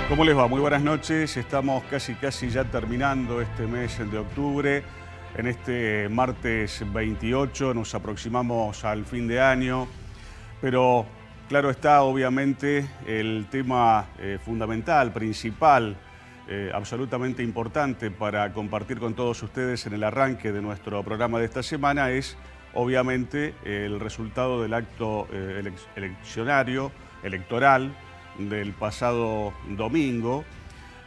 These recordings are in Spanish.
¿Cómo les va? Muy buenas noches. Estamos casi ya terminando este mes de octubre. En este martes 28 nos aproximamos al fin de año, pero claro está, obviamente, el tema fundamental, principal, absolutamente importante para compartir con todos ustedes en el arranque de nuestro programa de esta semana es, obviamente, el resultado del acto electoral del pasado domingo,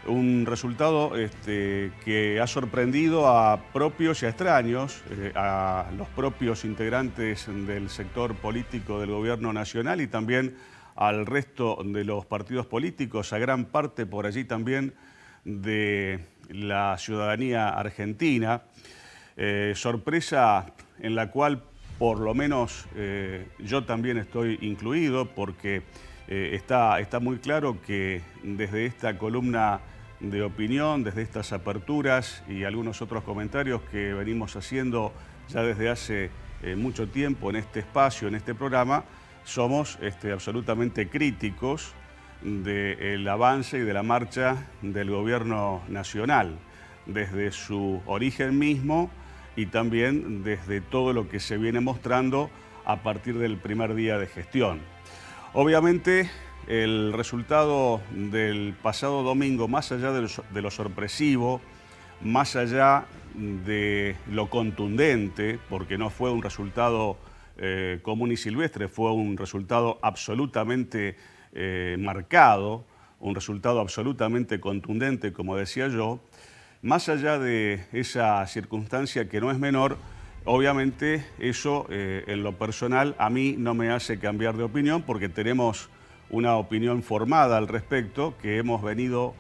un resultado que ha sorprendido a propios y a extraños, a los propios integrantes del sector político del gobierno nacional y también al resto de los partidos políticos, a gran parte por allí también de la ciudadanía argentina. Sorpresa en la cual por lo menos yo también estoy incluido, porque está muy claro que desde esta columna de opinión, desde estas aperturas y algunos otros comentarios que venimos haciendo ya desde hace mucho tiempo en este espacio, en este programa, somos absolutamente críticos del avance y de la marcha del gobierno nacional, desde su origen mismo y también desde todo lo que se viene mostrando a partir del primer día de gestión. Obviamente, el resultado del pasado domingo, más allá de lo sorpresivo, más allá de lo contundente, porque no fue un resultado común y silvestre, fue un resultado absolutamente marcado, un resultado absolutamente contundente, como decía yo, más allá de esa circunstancia que no es menor, obviamente eso en lo personal a mí no me hace cambiar de opinión, porque tenemos una opinión formada al respecto que hemos venido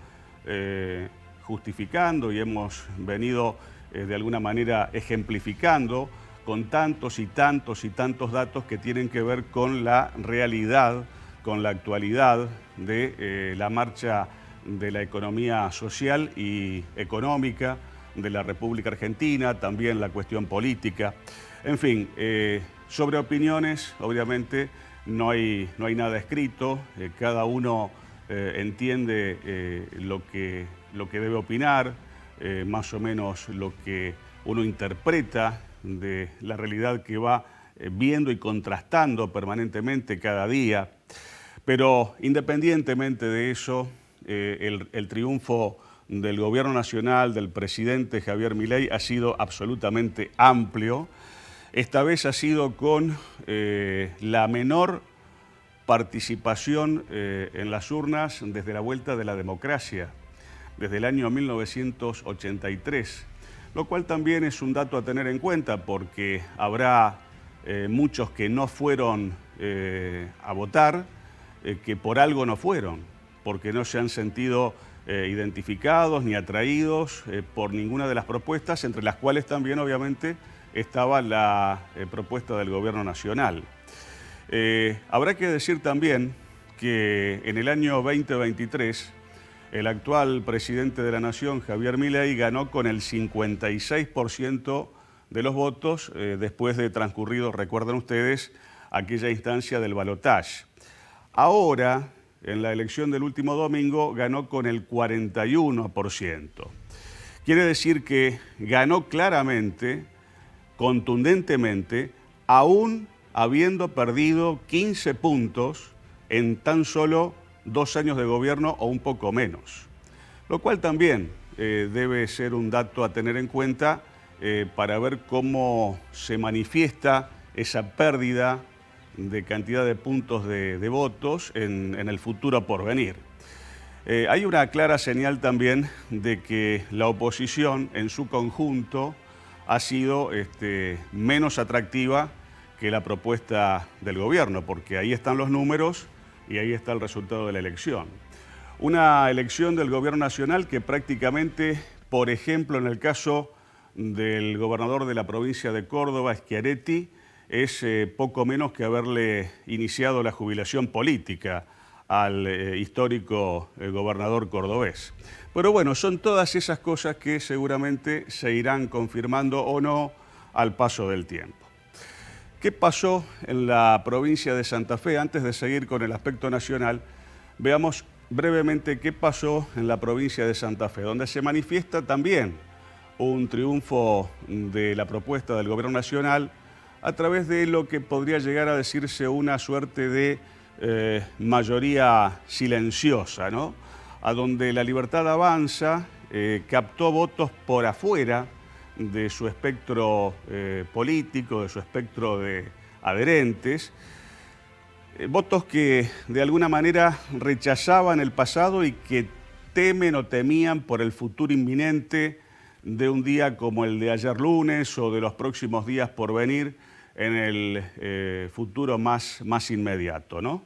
justificando y hemos venido de alguna manera ejemplificando con tantos y tantos y tantos datos que tienen que ver con la realidad, con la actualidad de la marcha de la economía social y económica de la República Argentina, también la cuestión política. En fin, sobre opiniones, obviamente, no hay nada escrito, cada uno entiende lo que debe opinar, más o menos lo que uno interpreta de la realidad que va viendo y contrastando permanentemente cada día. Pero independientemente de eso, el triunfo del gobierno nacional, del presidente Javier Milei, ha sido absolutamente amplio. Esta vez ha sido con la menor participación en las urnas desde la vuelta de la democracia, desde el año 1983, lo cual también es un dato a tener en cuenta, porque habrá muchos que no fueron a votar, que por algo no fueron, porque no se han sentido identificados ni atraídos por ninguna de las propuestas, entre las cuales también obviamente estaba la propuesta del gobierno nacional. Habrá que decir también que en el año 2023 el actual presidente de la Nación, Javier Milei, ganó con el 56% de los votos después de transcurrido, recuerdan ustedes, aquella instancia del balotaje. Ahora, en la elección del último domingo, ganó con el 41%. Quiere decir que ganó claramente, contundentemente, aún habiendo perdido 15 puntos en tan solo 2 años de gobierno o un poco menos. Lo cual también debe ser un dato a tener en cuenta para ver cómo se manifiesta esa pérdida de cantidad de puntos de votos en el futuro por venir. Hay una clara señal también de que la oposición en su conjunto ha sido menos atractiva que la propuesta del gobierno, porque ahí están los números y ahí está el resultado de la elección. Una elección del gobierno nacional que prácticamente, por ejemplo, en el caso del gobernador de la provincia de Córdoba, Schiaretti, es poco menos que haberle iniciado la jubilación política al histórico gobernador cordobés. Pero bueno, son todas esas cosas que seguramente se irán confirmando o no al paso del tiempo. ¿Qué pasó en la provincia de Santa Fe? Antes de seguir con el aspecto nacional, veamos brevemente qué pasó en la provincia de Santa Fe, donde se manifiesta también un triunfo de la propuesta del Gobierno Nacional a través de lo que podría llegar a decirse una suerte de mayoría silenciosa, ¿no? A donde La Libertad Avanza captó votos por afuera de su espectro político, de su espectro de adherentes, votos que de alguna manera rechazaban el pasado y que temen o temían por el futuro inminente de un día como el de ayer lunes o de los próximos días por venir en el futuro más inmediato, ¿no?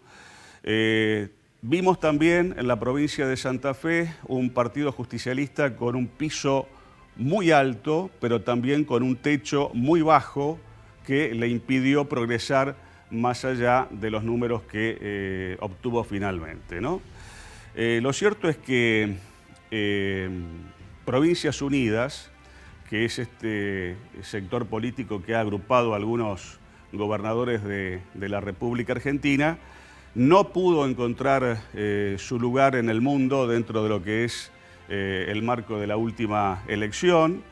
Vimos también en la provincia de Santa Fe un partido justicialista con un piso muy alto, pero también con un techo muy bajo que le impidió progresar más allá de los números que obtuvo finalmente, ¿no? Lo cierto es que Provincias Unidas, que es este sector político que ha agrupado a algunos gobernadores de la República Argentina, no pudo encontrar su lugar en el mundo dentro de lo que es el marco de la última elección.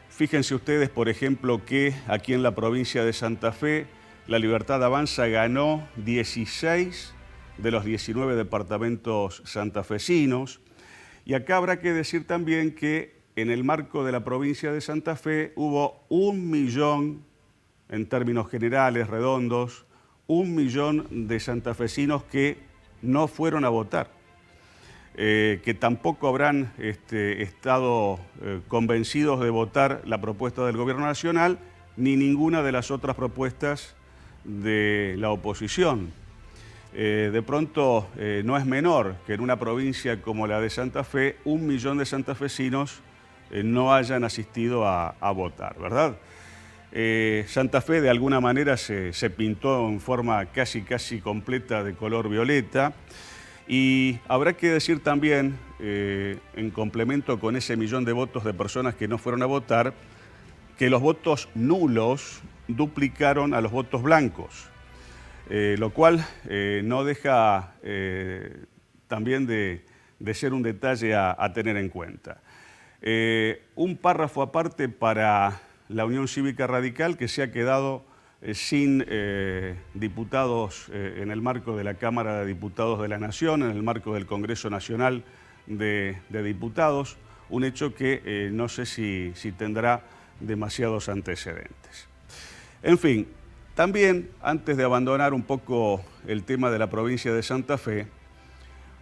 Fíjense ustedes, por ejemplo, que aquí en la provincia de Santa Fe, La Libertad Avanza ganó 16 de los 19 departamentos santafesinos. Y acá habrá que decir también que en el marco de la provincia de Santa Fe hubo 1 millón, en términos generales, redondos, 1 millón de santafesinos que no fueron a votar, que tampoco habrán estado convencidos de votar la propuesta del Gobierno Nacional ni ninguna de las otras propuestas de la oposición. De pronto no es menor que en una provincia como la de Santa Fe, 1 millón de santafesinos no hayan asistido a votar, ¿verdad? Santa Fe de alguna manera se pintó en forma casi completa de color violeta, y habrá que decir también, en complemento con ese millón de votos de personas que no fueron a votar, que los votos nulos duplicaron a los votos blancos, lo cual no deja también de ser un detalle a tener en cuenta. Un párrafo aparte para la Unión Cívica Radical, que se ha quedado sin diputados en el marco de la Cámara de Diputados de la Nación, en el marco del Congreso Nacional de Diputados, un hecho que no sé si tendrá demasiados antecedentes. En fin, también, antes de abandonar un poco el tema de la provincia de Santa Fe,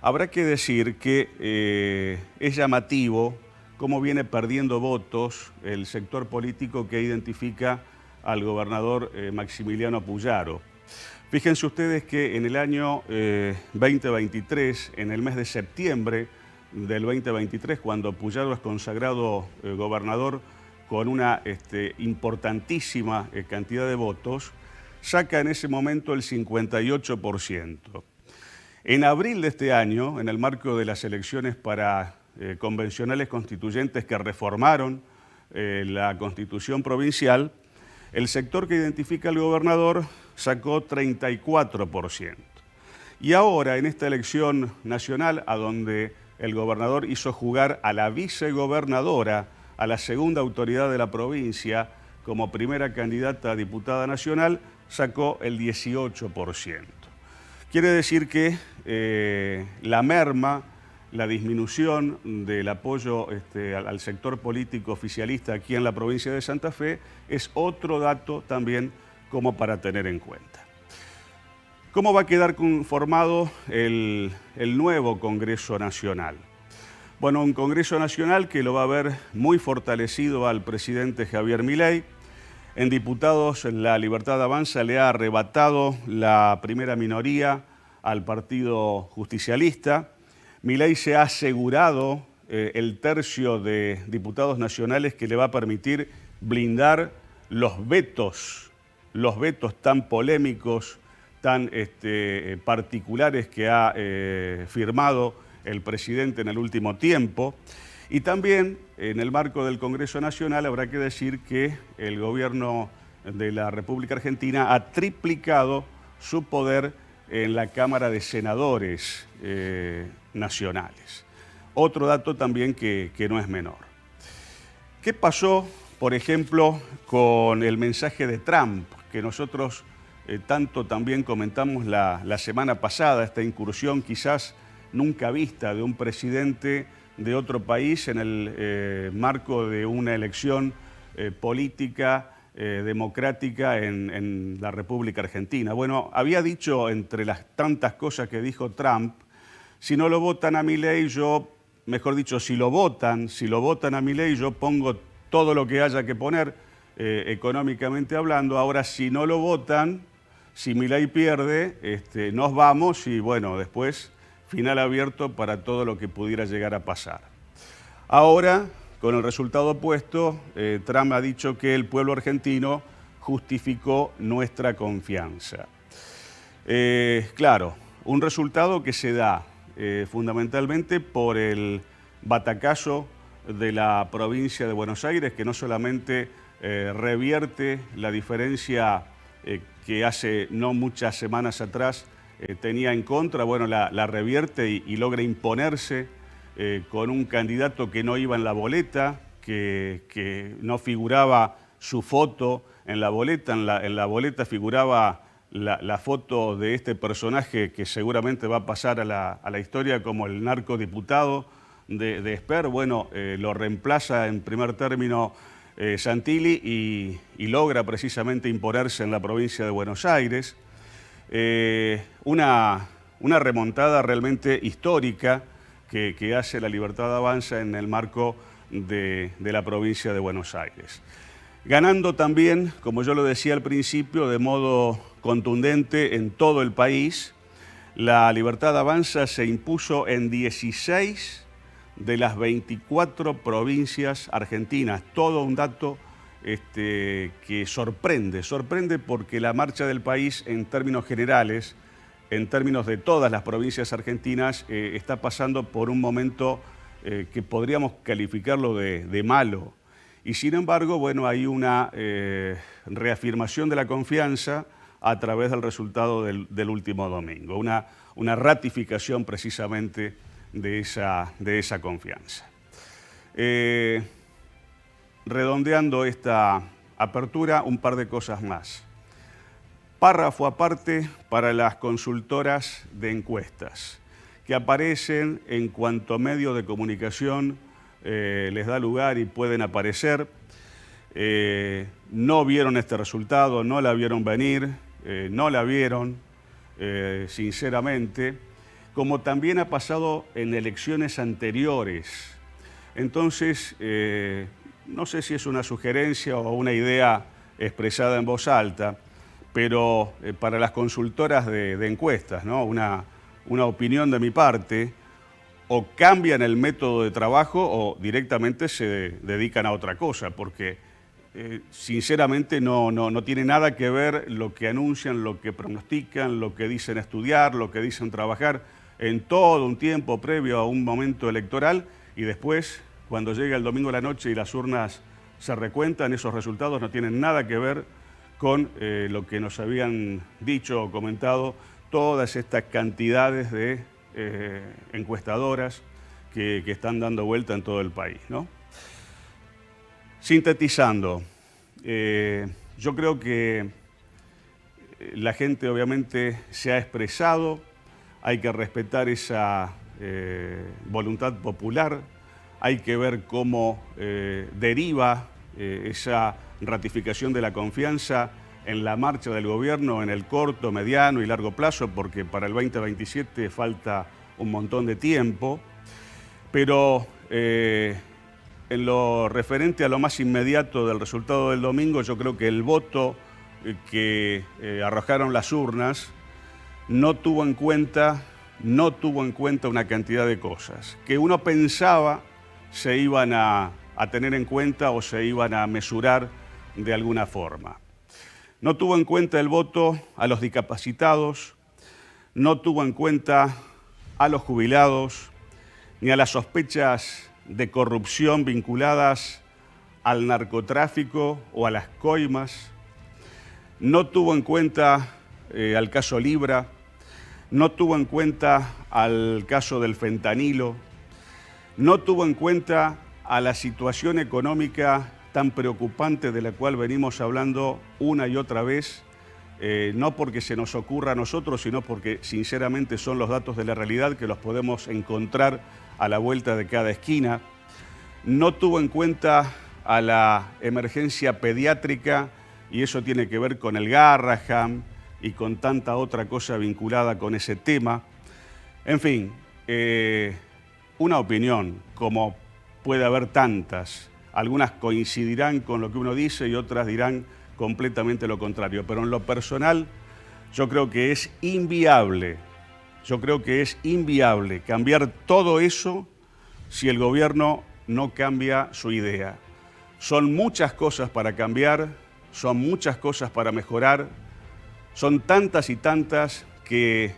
habrá que decir que es llamativo cómo viene perdiendo votos el sector político que identifica al gobernador Maximiliano Puyaro. Fíjense ustedes que en el año 2023, en el mes de septiembre del 2023, cuando Puyaro es consagrado gobernador con una importantísima cantidad de votos, saca en ese momento el 58%. En abril de este año, en el marco de las elecciones para convencionales constituyentes que reformaron la Constitución provincial, el sector que identifica al gobernador sacó 34%. Y ahora, en esta elección nacional, a donde el gobernador hizo jugar a la vicegobernadora, a la segunda autoridad de la provincia, como primera candidata a diputada nacional, sacó el 18%. Quiere decir que la merma, la disminución del apoyo al sector político oficialista aquí en la provincia de Santa Fe es otro dato también como para tener en cuenta. ¿Cómo va a quedar conformado el nuevo Congreso Nacional? Bueno, un Congreso Nacional que lo va a ver muy fortalecido al presidente Javier Milei. En diputados, La Libertad Avanza le ha arrebatado la primera minoría al Partido Justicialista. Milei se ha asegurado el tercio de diputados nacionales que le va a permitir blindar los vetos tan polémicos, tan particulares que ha firmado el presidente en el último tiempo. Y también en el marco del Congreso Nacional habrá que decir que el gobierno de la República Argentina ha triplicado su poder en la Cámara de Senadores nacionales. Otro dato también que no es menor. ¿Qué pasó, por ejemplo, con el mensaje de Trump, que nosotros tanto también comentamos la semana pasada, esta incursión quizás nunca vista de un presidente de otro país en el marco de una elección política democrática en la República Argentina? Bueno, había dicho, entre las tantas cosas que dijo Trump, si no lo votan a Milei, mejor dicho, si lo votan a Milei, yo pongo todo lo que haya que poner, económicamente hablando. Ahora, si no lo votan, si Milei pierde, nos vamos y bueno, después final abierto para todo lo que pudiera llegar a pasar. Ahora, con el resultado opuesto, Trump ha dicho que el pueblo argentino justificó nuestra confianza. Claro, un resultado que se da fundamentalmente por el batacazo de la provincia de Buenos Aires, que no solamente revierte la diferencia que hace no muchas semanas atrás tenía en contra, bueno, la revierte y logra imponerse con un candidato que no iba en la boleta, que no figuraba su foto en la boleta. En la boleta figuraba la foto de este personaje que seguramente va a pasar a la historia como el narcodiputado de Esper. Bueno, lo reemplaza en primer término Santilli y logra precisamente imponerse en la provincia de Buenos Aires. Una remontada realmente histórica que hace la Libertad Avanza en el marco de la provincia de Buenos Aires. Ganando también, como yo lo decía al principio, de modo contundente en todo el país. La Libertad Avanza se impuso en 16 de las 24 provincias argentinas. Todo un dato que sorprende porque la marcha del país en términos generales, en términos de todas las provincias argentinas, está pasando por un momento que podríamos calificarlo de malo. Y sin embargo, bueno, hay una reafirmación de la confianza a través del resultado del último domingo, una ratificación precisamente de esa confianza. Redondeando esta apertura, un par de cosas más. Párrafo aparte para las consultoras de encuestas, que aparecen en cuanto medio de comunicación les da lugar y pueden aparecer. No vieron este resultado, no la vieron venir, no la vieron, sinceramente, como también ha pasado en elecciones anteriores. Entonces, no sé si es una sugerencia o una idea expresada en voz alta, pero para las consultoras de encuestas, ¿no? Una opinión de mi parte: o cambian el método de trabajo o directamente se dedican a otra cosa, porque sinceramente no tiene nada que ver lo que anuncian, lo que pronostican, lo que dicen estudiar, lo que dicen trabajar en todo un tiempo previo a un momento electoral, y después, cuando llega el domingo a la noche y las urnas se recuentan, esos resultados no tienen nada que ver con lo que nos habían dicho o comentado todas estas cantidades de encuestadoras que están dando vuelta en todo el país, ¿no? Sintetizando, yo creo que la gente obviamente se ha expresado, hay que respetar esa voluntad popular, hay que ver cómo deriva esa ratificación de la confianza en la marcha del gobierno en el corto, mediano y largo plazo, porque para el 2027 falta un montón de tiempo. Pero en lo referente a lo más inmediato del resultado del domingo, yo creo que el voto que arrojaron las urnas no tuvo en cuenta una cantidad de cosas que uno pensaba se iban a tener en cuenta o se iban a mesurar de alguna forma. No tuvo en cuenta el voto a los discapacitados, no tuvo en cuenta a los jubilados, ni a las sospechas de corrupción vinculadas al narcotráfico o a las coimas, no tuvo en cuenta al caso Libra, no tuvo en cuenta al caso del fentanilo, no tuvo en cuenta a la situación económica tan preocupante de la cual venimos hablando una y otra vez, no porque se nos ocurra a nosotros, sino porque sinceramente son los datos de la realidad que los podemos encontrar a la vuelta de cada esquina. No tuvo en cuenta a la emergencia pediátrica, y eso tiene que ver con el Garrahan y con tanta otra cosa vinculada con ese tema. En fin, una opinión, como puede haber tantas. Algunas coincidirán con lo que uno dice y otras dirán completamente lo contrario. Pero en lo personal, yo creo que es inviable. Yo creo que es inviable cambiar todo eso si el gobierno no cambia su idea. Son muchas cosas para cambiar, son muchas cosas para mejorar, son tantas y tantas que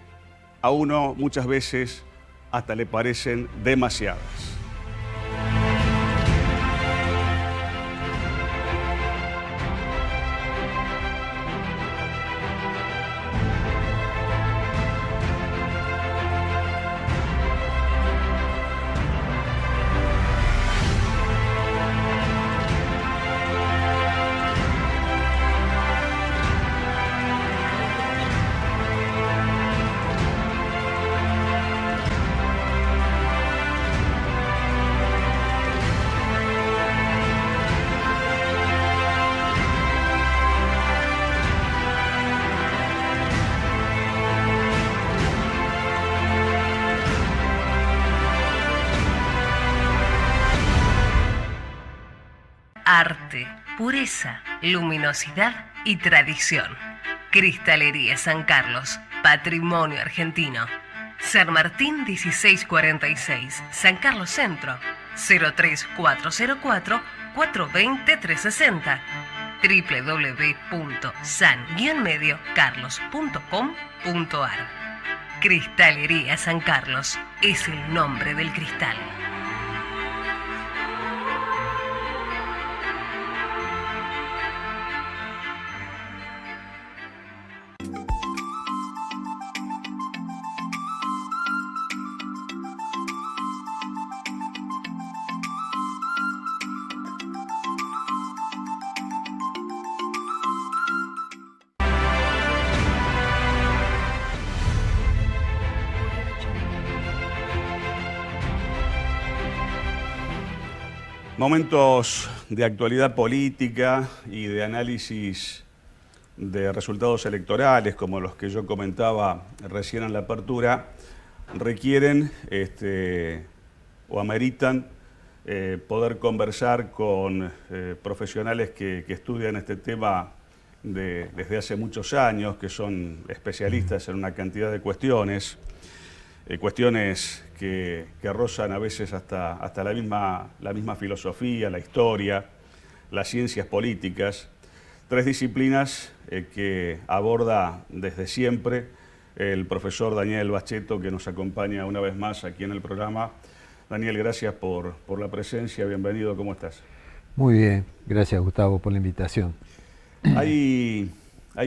a uno muchas veces hasta le parecen demasiadas. Arte, pureza, luminosidad y tradición. Cristalería San Carlos, patrimonio argentino. San Martín 1646, San Carlos Centro, 03404 420 360. www.san-mediocarlos.com.ar. Cristalería San Carlos es el nombre del cristal. Momentos de actualidad política y de análisis de resultados electorales, como los que yo comentaba recién en la apertura, requieren o ameritan poder conversar con profesionales que estudian este tema desde hace muchos años, que son especialistas en una cantidad de cuestiones, cuestiones que rozan a veces hasta la misma filosofía, la historia, las ciencias políticas, tres disciplinas que aborda desde siempre el profesor Daniel Bacheto, que nos acompaña una vez más aquí en el programa. Daniel, gracias por la presencia, bienvenido, ¿cómo estás? Muy bien, gracias Gustavo por la invitación. Hay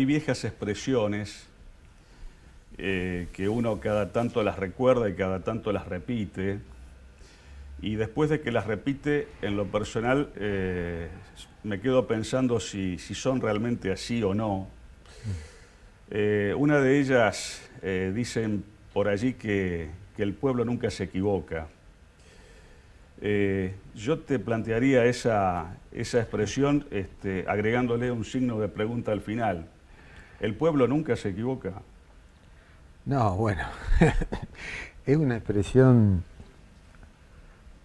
viejas expresiones que uno cada tanto las recuerda y cada tanto las repite, y después de que las repite, en lo personal me quedo pensando si son realmente así o no. Una de ellas dicen por allí que el pueblo nunca se equivoca. Yo te plantearía esa expresión agregándole un signo de pregunta al final. ¿El pueblo nunca se equivoca? No, bueno, es una expresión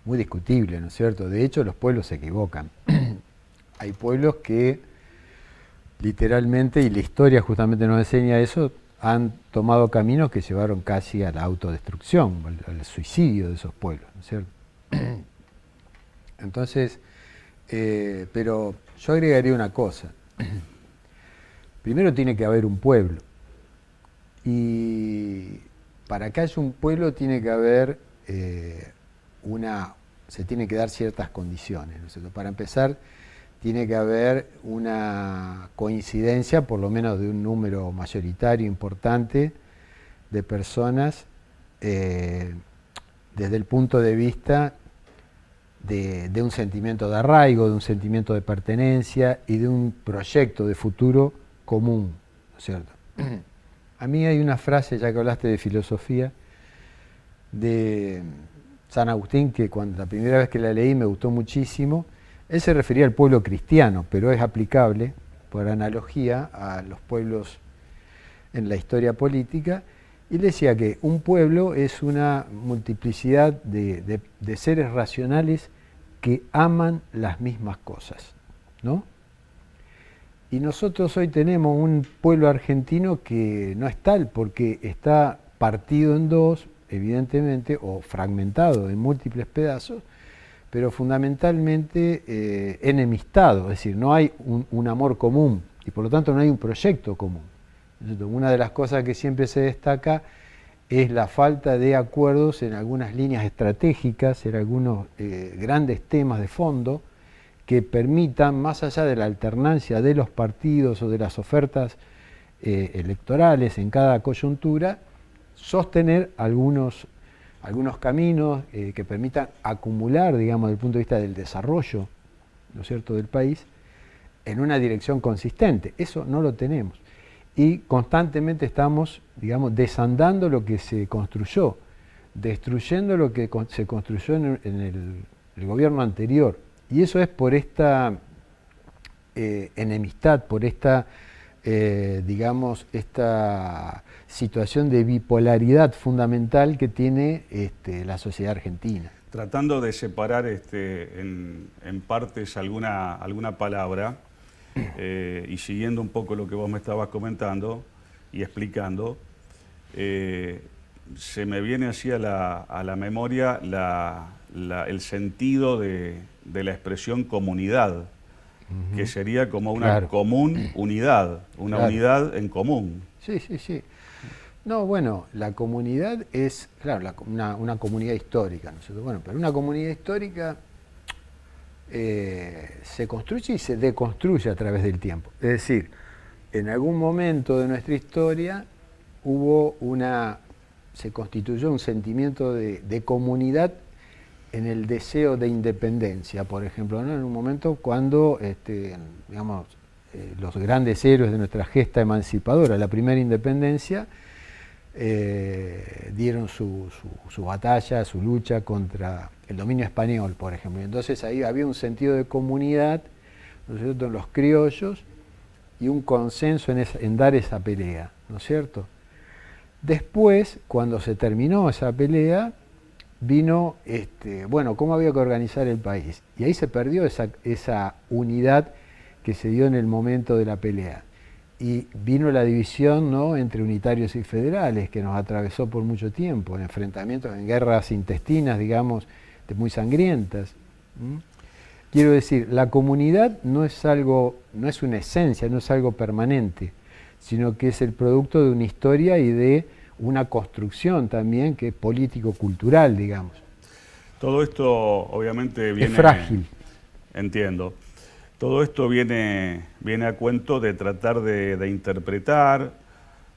muy discutible, ¿no es cierto? De hecho, los pueblos se equivocan. Hay pueblos que literalmente, y la historia justamente nos enseña eso, han tomado caminos que llevaron casi a la autodestrucción, al suicidio de esos pueblos, ¿no es cierto? Entonces, pero yo agregaría una cosa. Primero tiene que haber un pueblo. Y para que haya un pueblo tiene que haber se tienen que dar ciertas condiciones, ¿no es cierto? Para empezar, tiene que haber una coincidencia, por lo menos de un número mayoritario importante, de personas desde el punto de vista de un sentimiento de arraigo, de un sentimiento de pertenencia y de un proyecto de futuro común, ¿no es cierto? A mí hay una frase, ya que hablaste de filosofía, de San Agustín, que cuando la primera vez que la leí me gustó muchísimo. Él se refería al pueblo cristiano, pero es aplicable, por analogía, a los pueblos en la historia política, y decía que un pueblo es una multiplicidad de seres racionales que aman las mismas cosas, ¿no? Y nosotros hoy tenemos un pueblo argentino que no es tal, porque está partido en dos, evidentemente, o fragmentado en múltiples pedazos, pero fundamentalmente enemistado, es decir, no hay un amor común y por lo tanto no hay un proyecto común. Una de las cosas que siempre se destaca es la falta de acuerdos en algunas líneas estratégicas, en algunos grandes temas de fondo que permitan, más allá de la alternancia de los partidos o de las ofertas electorales en cada coyuntura, sostener algunos caminos que permitan acumular, digamos, desde el punto de vista del desarrollo, ¿no es cierto?, del país, en una dirección consistente. Eso no lo tenemos. Y constantemente estamos, digamos, desandando lo que se construyó, destruyendo lo que se construyó en el gobierno anterior. Y eso es por esta enemistad, por esta, digamos, esta situación de bipolaridad fundamental que tiene la sociedad argentina. Tratando de separar en partes alguna palabra y siguiendo un poco lo que vos me estabas comentando y explicando, se me viene así a la memoria el sentido de la expresión comunidad, que sería como una común unidad, una unidad en común. Sí, sí, sí. No, bueno, la comunidad es, claro, una comunidad histórica, ¿no es cierto? Bueno, pero una comunidad histórica se construye y se deconstruye a través del tiempo. Es decir, en algún momento de nuestra historia se constituyó un sentimiento de comunidad en el deseo de independencia, por ejemplo, ¿no? En un momento cuando, digamos, los grandes héroes de nuestra gesta emancipadora, la primera independencia, dieron su batalla, su lucha contra el dominio español, por ejemplo. Entonces ahí había un sentido de comunidad, ¿no es cierto?, en los criollos y un consenso en dar esa pelea, ¿no es cierto? Después, cuando se terminó esa pelea, vino, bueno, cómo había que organizar el país. Y ahí se perdió esa unidad que se dio en el momento de la pelea. Y vino la división, ¿no?, entre unitarios y federales, que nos atravesó por mucho tiempo, en enfrentamientos, en guerras intestinas, digamos, muy sangrientas. Quiero decir, la comunidad no es una esencia, no es algo permanente, sino que es el producto de una historia y de una construcción también que es político-cultural, digamos. Todo esto obviamente viene... Es frágil. Entiendo. Todo esto viene a cuento de tratar de interpretar,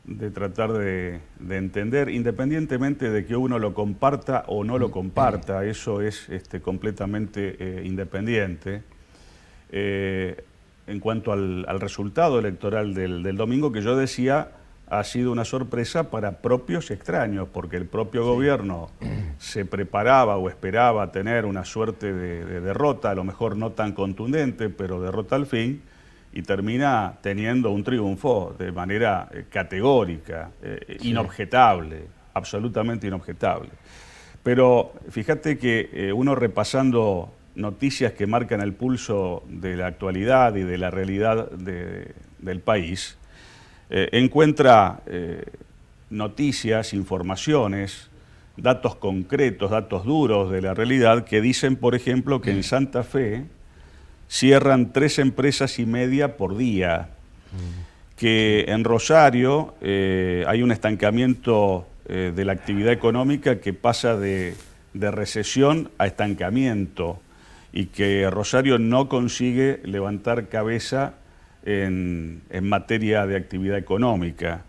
de tratar de entender, independientemente de que uno lo comparta o no lo comparta, eso es completamente independiente. En cuanto al resultado electoral del domingo, que yo decía, ha sido una sorpresa para propios y extraños, porque el propio gobierno se preparaba o esperaba tener una suerte de derrota, a lo mejor no tan contundente, pero derrota al fin, y termina teniendo un triunfo de manera categórica, inobjetable, absolutamente inobjetable. Pero fíjate que uno repasando noticias que marcan el pulso de la actualidad y de la realidad del país, encuentra noticias, informaciones, datos concretos, datos duros de la realidad que dicen, por ejemplo, que en Santa Fe cierran 3 empresas y media por día, que en Rosario hay un estancamiento de la actividad económica que pasa de recesión a estancamiento y que Rosario no consigue levantar cabeza en materia de actividad económica.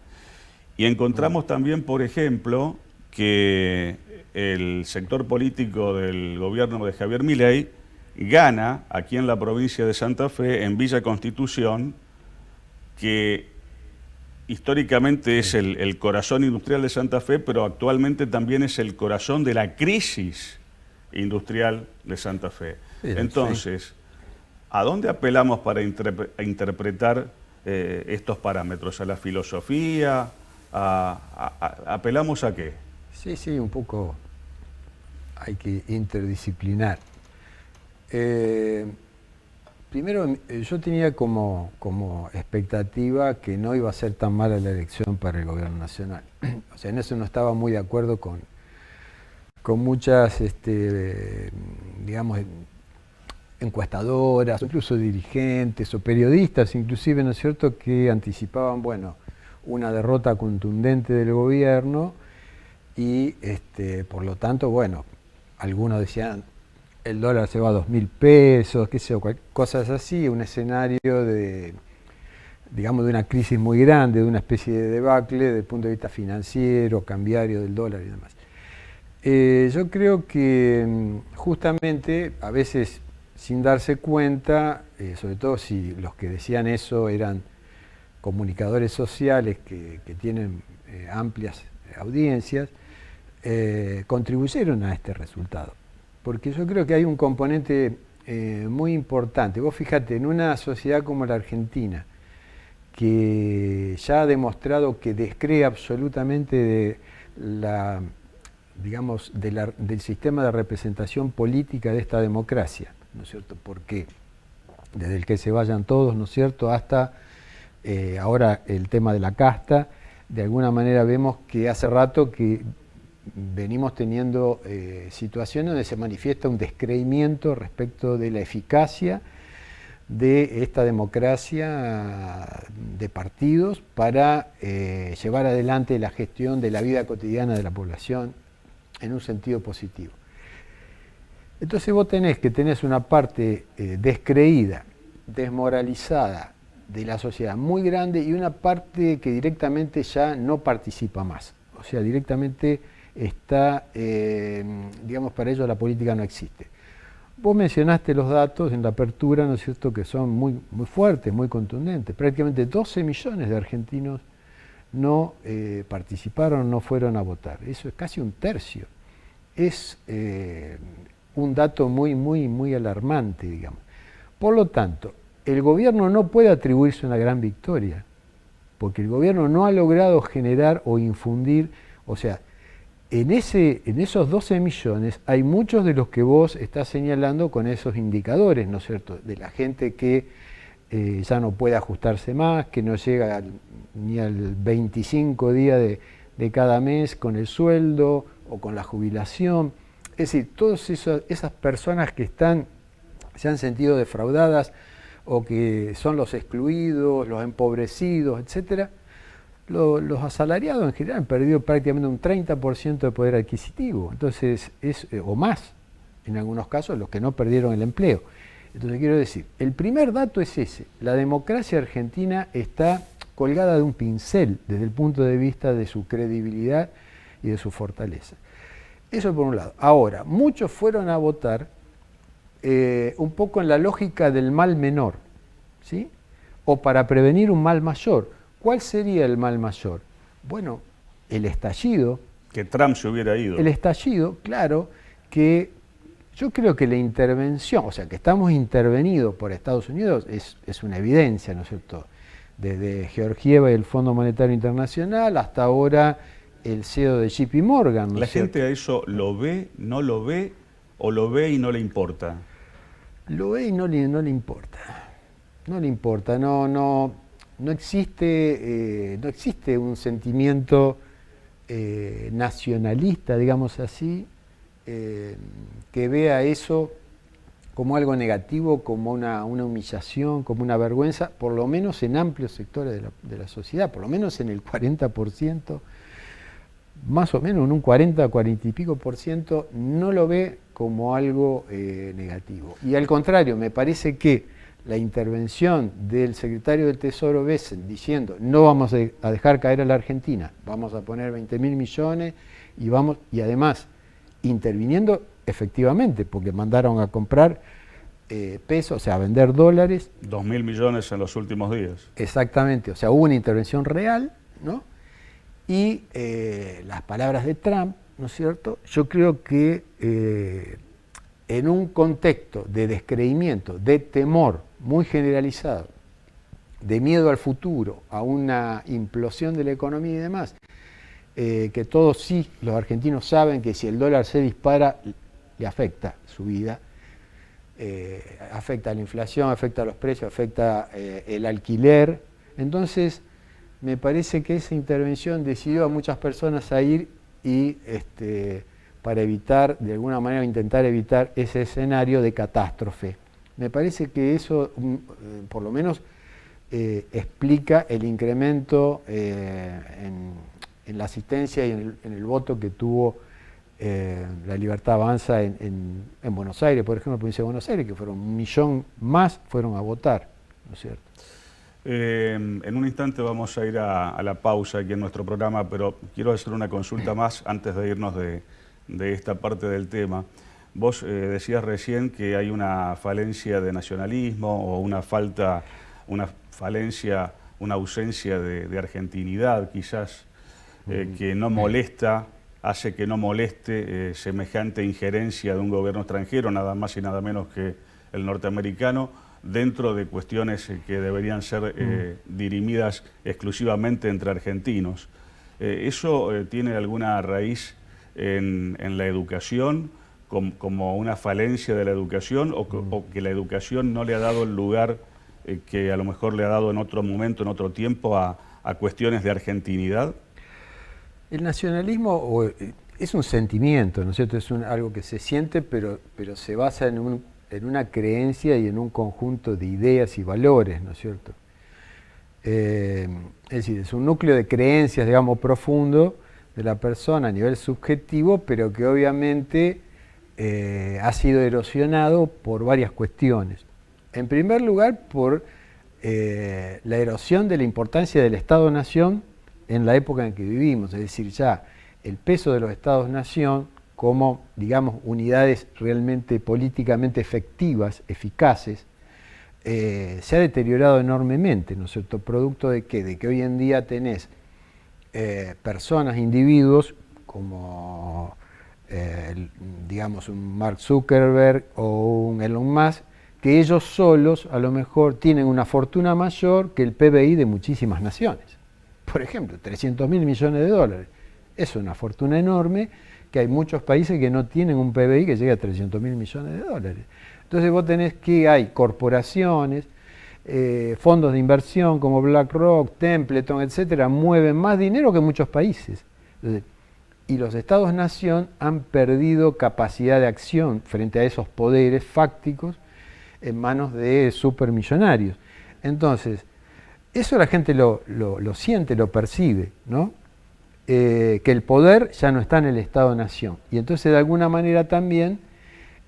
Y encontramos también, por ejemplo, que el sector político del gobierno de Javier Milei gana aquí en la provincia de Santa Fe, en Villa Constitución, que históricamente es el corazón industrial de Santa Fe, pero actualmente también es el corazón de la crisis industrial de Santa Fe. Entonces, ¿a dónde apelamos para interpretar estos parámetros? ¿A la filosofía? ¿Apelamos a qué? Sí, sí, un poco hay que interdisciplinar. Primero, yo tenía como expectativa que no iba a ser tan mala la elección para el gobierno nacional. O sea, en eso no estaba muy de acuerdo con muchas, digamos, encuestadoras, incluso dirigentes o periodistas, inclusive, ¿no es cierto?, que anticipaban, bueno, una derrota contundente del gobierno y, por lo tanto, bueno, algunos decían el dólar se va a 2.000 pesos, qué sé yo, cosas así, un escenario de, digamos, de una crisis muy grande, de una especie de debacle desde el punto de vista financiero, cambiario del dólar y demás. Yo creo que justamente, a veces sin darse cuenta, sobre todo si los que decían eso eran comunicadores sociales que tienen amplias audiencias, contribuyeron a este resultado. Porque yo creo que hay un componente muy importante. Vos fíjate, en una sociedad como la Argentina, que ya ha demostrado que descree absolutamente de la, digamos, del sistema de representación política de esta democracia, ¿no es cierto? Porque desde el que se vayan todos, ¿no es cierto?, hasta ahora el tema de la casta, de alguna manera vemos que hace rato que venimos teniendo situaciones donde se manifiesta un descreimiento respecto de la eficacia de esta democracia de partidos para llevar adelante la gestión de la vida cotidiana de la población en un sentido positivo. Entonces vos tenés una parte descreída, desmoralizada de la sociedad muy grande y una parte que directamente ya no participa más. O sea, directamente está, digamos, para ellos la política no existe. Vos mencionaste los datos en la apertura, ¿no es cierto?, que son muy, muy fuertes, muy contundentes. Prácticamente 12 millones de argentinos no participaron, no fueron a votar. Eso es casi un tercio. Es un dato muy, muy, muy alarmante, digamos. Por lo tanto, el gobierno no puede atribuirse una gran victoria, porque el gobierno no ha logrado generar o infundir, o sea, en esos 12 millones hay muchos de los que vos estás señalando con esos indicadores, ¿no es cierto?, de la gente que ya no puede ajustarse más, que no llega ni al 25 día de cada mes con el sueldo o con la jubilación. Es decir, todas esas personas que se han sentido defraudadas o que son los excluidos, los empobrecidos, etcétera, los asalariados en general han perdido prácticamente un 30% de poder adquisitivo, entonces o más, en algunos casos, los que no perdieron el empleo. Entonces quiero decir, el primer dato es ese: la democracia argentina está colgada de un pincel desde el punto de vista de su credibilidad y de su fortaleza. Eso por un lado. Ahora, muchos fueron a votar un poco en la lógica del mal menor, ¿sí?, o para prevenir un mal mayor. ¿Cuál sería el mal mayor? Bueno, el estallido. Que Trump se hubiera ido. El estallido, claro, que yo creo que la intervención, o sea, que estamos intervenidos por Estados Unidos es una evidencia, ¿no es cierto? Desde Georgieva y el Fondo Monetario Internacional hasta ahora el CEO de JP Morgan, ¿no? ¿La gente a eso lo ve, no lo ve, o lo ve y no le importa? Lo ve y no le importa. No le importa, no existe un sentimiento nacionalista, digamos así, que vea eso como algo negativo, como una humillación, como una vergüenza, por lo menos en amplios sectores de la sociedad, por lo menos en el 40%, más o menos en un 40 y pico por ciento, no lo ve como algo negativo. Y al contrario, me parece que la intervención del secretario del Tesoro Bessel diciendo no vamos a dejar caer a la Argentina, vamos a poner 20.000 millones y además interviniendo efectivamente, porque mandaron a comprar pesos, o sea, a vender dólares. 2.000 millones en los últimos días. Exactamente, o sea, hubo una intervención real, ¿no? Y las palabras de Trump, ¿no es cierto? Yo creo que en un contexto de descreimiento, de temor muy generalizado, de miedo al futuro, a una implosión de la economía y demás, que todos sí, los argentinos saben que si el dólar se dispara, le afecta su vida, afecta la inflación, afecta los precios, afecta el alquiler. Entonces, me parece que esa intervención decidió a muchas personas a ir y para evitar, de alguna manera, intentar evitar ese escenario de catástrofe. Me parece que eso, por lo menos, explica el incremento en la asistencia y en el voto que tuvo la Libertad Avanza en Buenos Aires, por ejemplo, en la provincia de Buenos Aires, que fueron 1 millón más, fueron a votar, ¿no es cierto? En un instante vamos a ir a la pausa aquí en nuestro programa, pero quiero hacer una consulta más antes de irnos de esta parte del tema. Vos decías recién que hay una falencia de nacionalismo o una falencia, una ausencia de argentinidad quizás, que no molesta, hace que no moleste semejante injerencia de un gobierno extranjero, nada más y nada menos que el norteamericano, dentro de cuestiones que deberían ser dirimidas exclusivamente entre argentinos. ¿Eso tiene alguna raíz en la educación, como una falencia de la educación, o que la educación no le ha dado el lugar que a lo mejor le ha dado en otro momento, en otro tiempo, a cuestiones de argentinidad? El nacionalismo es un sentimiento, ¿no es cierto? Es algo que se siente, pero se basa en una creencia y en un conjunto de ideas y valores, ¿no es cierto? Es decir, es un núcleo de creencias, digamos, profundo de la persona a nivel subjetivo, pero que obviamente ha sido erosionado por varias cuestiones. En primer lugar, por la erosión de la importancia del Estado-Nación en la época en que vivimos, es decir, ya el peso de los Estados-Nación como, digamos, unidades realmente políticamente efectivas, eficaces, se ha deteriorado enormemente, ¿no es cierto? ¿Producto de qué? De que hoy en día tenés personas, individuos, como, digamos, un Mark Zuckerberg o un Elon Musk, que ellos solos a lo mejor tienen una fortuna mayor que el PBI de muchísimas naciones. Por ejemplo, 300.000 millones de dólares. Es una fortuna enorme, que hay muchos países que no tienen un PBI que llegue a 300.000 millones de dólares. Entonces vos tenés que hay corporaciones, fondos de inversión como BlackRock, Templeton, etcétera, mueven más dinero que muchos países. Entonces, y los Estados-nación han perdido capacidad de acción frente a esos poderes fácticos en manos de supermillonarios. Entonces, eso la gente lo siente, lo percibe, ¿no? Que el poder ya no está en el Estado-nación. Y entonces, de alguna manera también,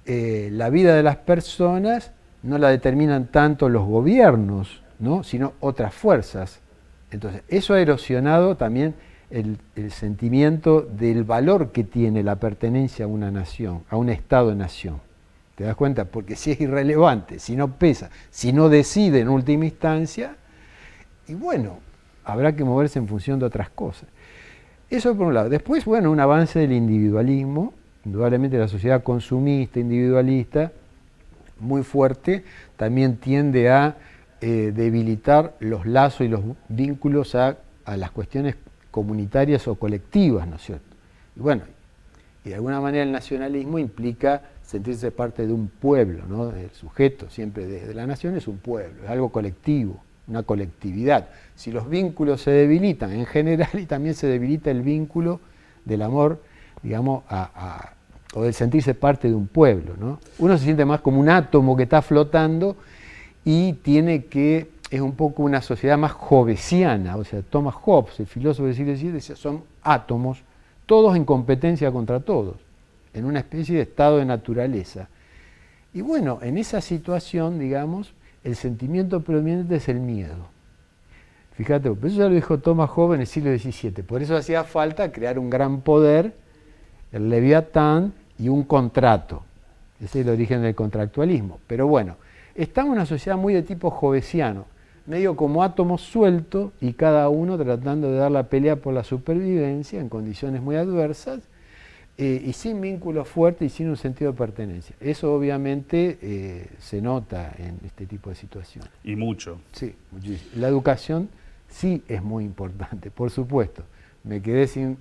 la vida de las personas no la determinan tanto los gobiernos, ¿no? Sino otras fuerzas. Entonces, eso ha erosionado también el sentimiento del valor que tiene la pertenencia a una nación, a un Estado-nación. ¿Te das cuenta? Porque si es irrelevante, si no pesa, si no decide en última instancia, y bueno, habrá que moverse en función de otras cosas. Eso por un lado. Después, bueno, un avance del individualismo, indudablemente la sociedad consumista, individualista, muy fuerte, también tiende a debilitar los lazos y los vínculos a las cuestiones comunitarias o colectivas, ¿no es cierto? Y bueno, y de alguna manera el nacionalismo implica sentirse parte de un pueblo, ¿no? El sujeto siempre de la nación es un pueblo, es algo colectivo, una colectividad. Si los vínculos se debilitan en general, y también se debilita el vínculo del amor, digamos, o del sentirse parte de un pueblo, ¿no? Uno se siente más como un átomo que está flotando y es un poco una sociedad más hobbesiana, o sea, Thomas Hobbes, el filósofo del siglo XIX, decía, son átomos, todos en competencia contra todos, en una especie de estado de naturaleza. Y bueno, en esa situación, digamos, el sentimiento predominante es el miedo. Fíjate, por eso ya lo dijo Thomas Hobbes en el siglo XVII. Por eso hacía falta crear un gran poder, el Leviatán y un contrato. Ese es el origen del contractualismo. Pero bueno, estamos en una sociedad muy de tipo hobbesiano, medio como átomos sueltos y cada uno tratando de dar la pelea por la supervivencia en condiciones muy adversas y sin vínculos fuertes y sin un sentido de pertenencia. Eso obviamente se nota en este tipo de situaciones. Y mucho. Sí, muchísimo. La educación sí es muy importante, por supuesto. Me quedé sin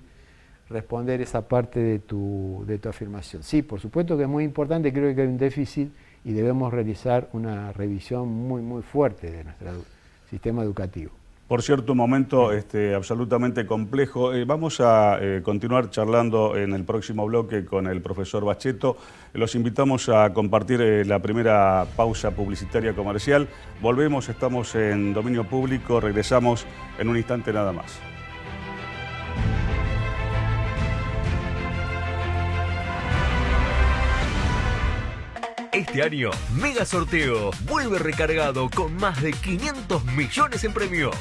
responder esa parte de tu afirmación. Sí, por supuesto que es muy importante, creo que hay un déficit y debemos realizar una revisión muy, muy fuerte de nuestro sistema educativo. Por cierto, un momento absolutamente complejo. Vamos a continuar charlando en el próximo bloque con el profesor Bacheto. Los invitamos a compartir la primera pausa publicitaria comercial. Volvemos, estamos en dominio público, regresamos en un instante nada más. Este año, Mega Sorteo vuelve recargado con más de 500 millones en premios.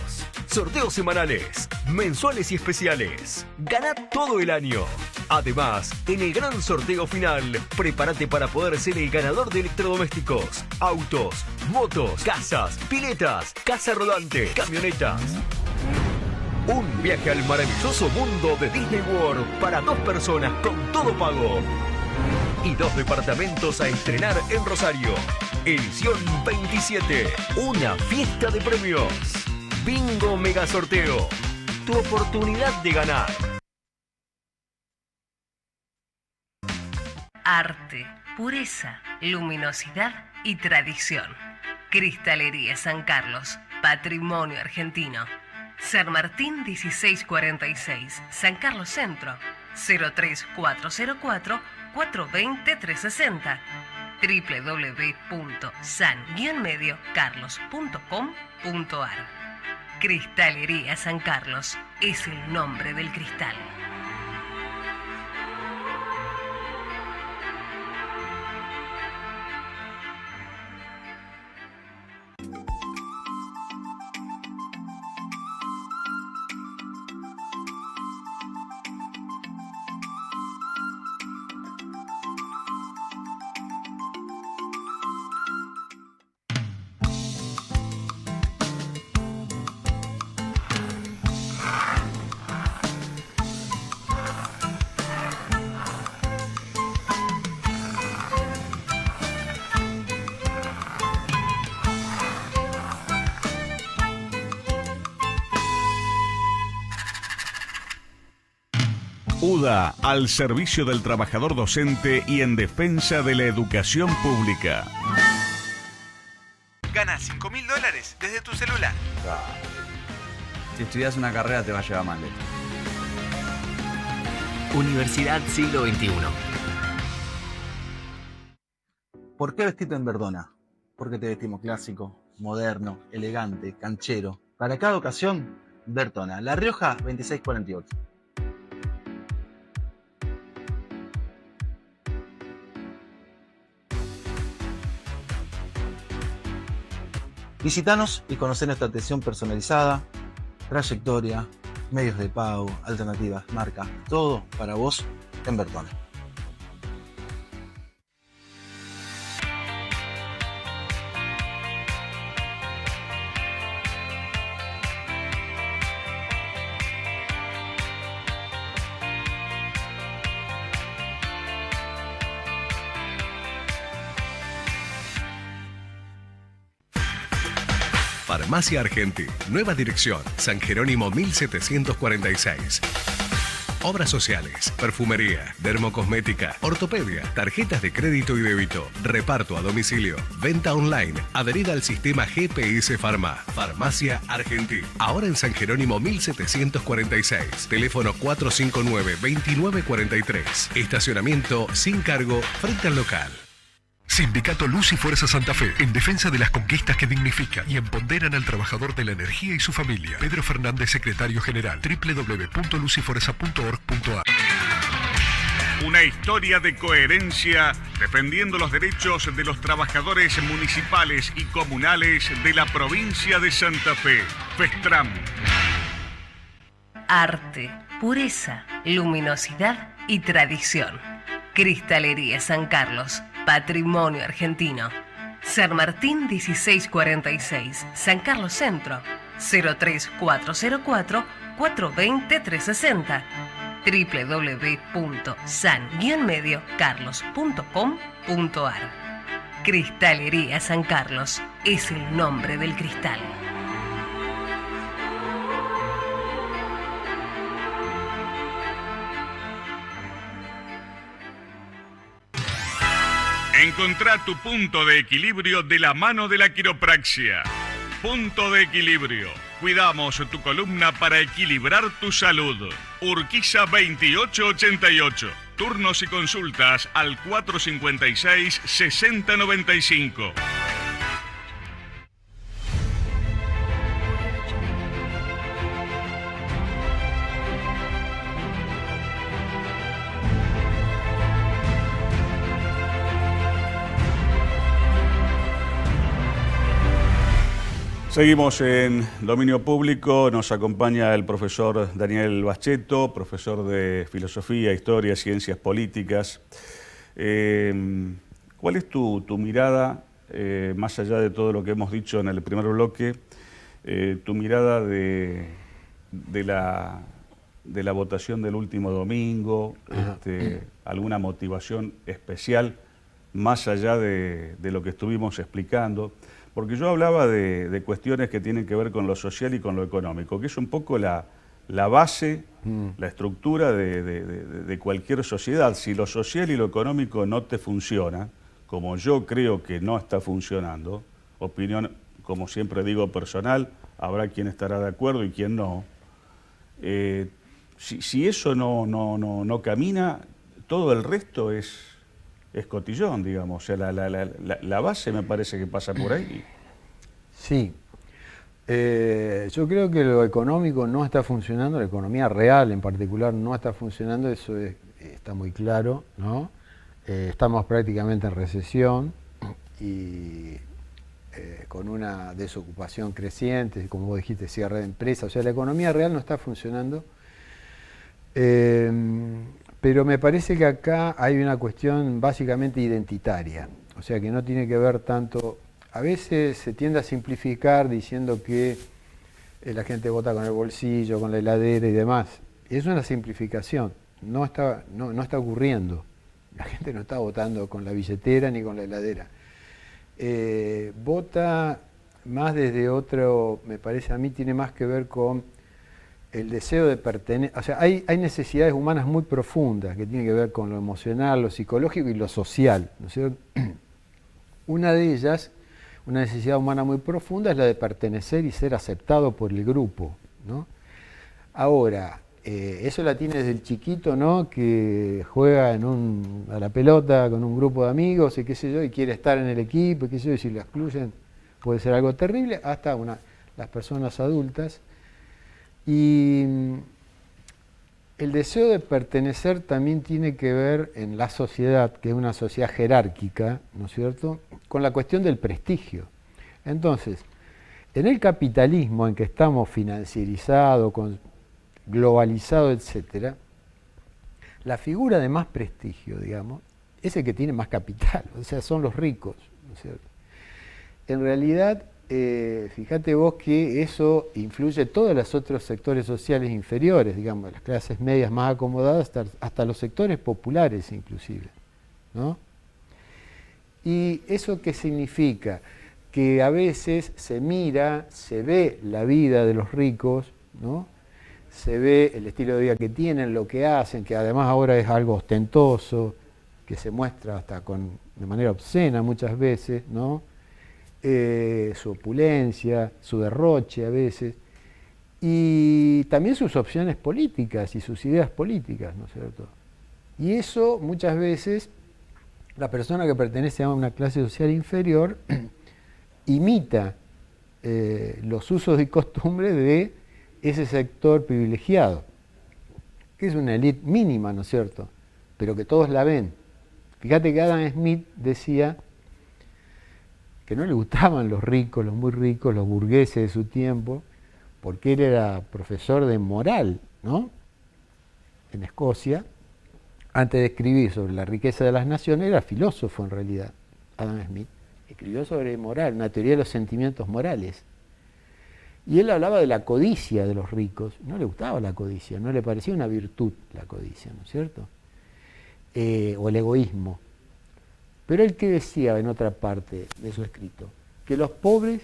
Sorteos semanales, mensuales y especiales. Gana todo el año. Además, en el gran sorteo final, prepárate para poder ser el ganador de electrodomésticos, autos, motos, casas, piletas, casa rodante, camionetas. Un viaje al maravilloso mundo de Disney World para 2 personas con todo pago. Y 2 departamentos a estrenar en Rosario. Edición 27. Una fiesta de premios. Bingo Mega Sorteo. Tu oportunidad de ganar. Arte, pureza, luminosidad y tradición. Cristalería San Carlos, patrimonio argentino. San Martín 1646, San Carlos Centro, 03404 420-360, www.san-mediocarlos.com.ar. Cristalería San Carlos es el nombre del cristal. UDA, al servicio del trabajador docente y en defensa de la educación pública. Gana $5.000 desde tu celular. Si estudias una carrera te va a llevar mal. Universidad Siglo XXI. ¿Por qué vestirte en Verdona? Porque te vestimos clásico, moderno, elegante, canchero. Para cada ocasión, Bertona, La Rioja 2648. Visítanos y conocer nuestra atención personalizada, trayectoria, medios de pago, alternativas, marca, todo para vos en Bertona. Farmacia Argenti, nueva dirección, San Jerónimo 1746. Obras sociales, perfumería, dermocosmética, ortopedia, tarjetas de crédito y débito, reparto a domicilio, venta online, adherida al sistema GPS Pharma. Farmacia Argenti, ahora en San Jerónimo 1746, teléfono 459-2943, estacionamiento sin cargo frente al local. Sindicato Luz y Fuerza Santa Fe, en defensa de las conquistas que dignifican y empoderan al trabajador de la energía y su familia. Pedro Fernández, secretario general, www.lucyfuerza.org.ar. Una historia de coherencia defendiendo los derechos de los trabajadores municipales y comunales de la provincia de Santa Fe. Festram. Arte, pureza, luminosidad y tradición. Cristalería San Carlos, patrimonio argentino. San Martín 1646, San Carlos Centro, 03404 420 360. www.san-mediocarlos.com.ar. Cristalería San Carlos es el nombre del cristal. Encontrá tu punto de equilibrio de la mano de la quiropraxia. Punto de equilibrio. Cuidamos tu columna para equilibrar tu salud. Urquiza 2888. Turnos y consultas al 456-6095. Seguimos en Dominio Público, nos acompaña el profesor Daniel Baschetto, profesor de Filosofía, Historia, Ciencias Políticas. ¿Cuál es tu mirada, más allá de todo lo que hemos dicho en el primer bloque, tu mirada de la votación del último domingo, alguna motivación especial, más allá de lo que estuvimos explicando? Porque yo hablaba de cuestiones que tienen que ver con lo social y con lo económico, que es un poco la base, la estructura de cualquier sociedad. Si lo social y lo económico no te funciona, como yo creo que no está funcionando, opinión, como siempre digo, personal, habrá quien estará de acuerdo y quien no. Si eso no camina, todo el resto es cotillón, digamos. O sea, la base me parece que pasa por ahí. Sí. Yo creo que lo económico no está funcionando, la economía real en particular no está funcionando, eso está muy claro, ¿no? Estamos prácticamente en recesión y con una desocupación creciente, como vos dijiste, cierre de empresas, o sea, la economía real no está funcionando. Pero me parece que acá hay una cuestión básicamente identitaria, o sea que no tiene que ver tanto, a veces se tiende a simplificar diciendo que la gente vota con el bolsillo, con la heladera y demás. Es una simplificación, no está ocurriendo, la gente no está votando con la billetera ni con la heladera. Vota más desde otro, me parece a mí, tiene más que ver con el deseo de pertenecer, o sea, hay necesidades humanas muy profundas que tienen que ver con lo emocional, lo psicológico y lo social, ¿no es cierto? Una de ellas, una necesidad humana muy profunda, es la de pertenecer y ser aceptado por el grupo, ¿no? Ahora, eso la tiene desde el chiquito, ¿no? Que juega a la pelota con un grupo de amigos y qué sé yo, y quiere estar en el equipo y qué sé yo, y si lo excluyen puede ser algo terrible, hasta las personas adultas. Y el deseo de pertenecer también tiene que ver en la sociedad, que es una sociedad jerárquica, ¿no es cierto?, con la cuestión del prestigio. Entonces, en el capitalismo en que estamos financiarizados, globalizados, etc., la figura de más prestigio, digamos, es el que tiene más capital, o sea, son los ricos, ¿no es cierto? En realidad, fíjate vos que eso influye todos los otros sectores sociales inferiores, digamos, las clases medias más acomodadas, hasta los sectores populares inclusive, ¿no? ¿Y eso qué significa? Que a veces se ve la vida de los ricos, ¿no? Se ve el estilo de vida que tienen, lo que hacen, que además ahora es algo ostentoso, que se muestra hasta de manera obscena muchas veces, ¿no? Su opulencia, su derroche a veces, y también sus opciones políticas y sus ideas políticas, ¿no es cierto? Y eso muchas veces, la persona que pertenece a una clase social inferior imita los usos y costumbres de ese sector privilegiado, que es una élite mínima, ¿no es cierto?, pero que todos la ven. Fíjate que Adam Smith decía que no le gustaban los ricos, los muy ricos, los burgueses de su tiempo, porque él era profesor de moral, ¿no? En Escocia. Antes de escribir sobre la riqueza de las naciones, era filósofo en realidad, Adam Smith. Escribió sobre moral, una teoría de los sentimientos morales. Y él hablaba de la codicia de los ricos. No le gustaba la codicia, no le parecía una virtud la codicia, ¿no es cierto? O el egoísmo. Pero él, ¿qué decía en otra parte de su escrito? Que los pobres,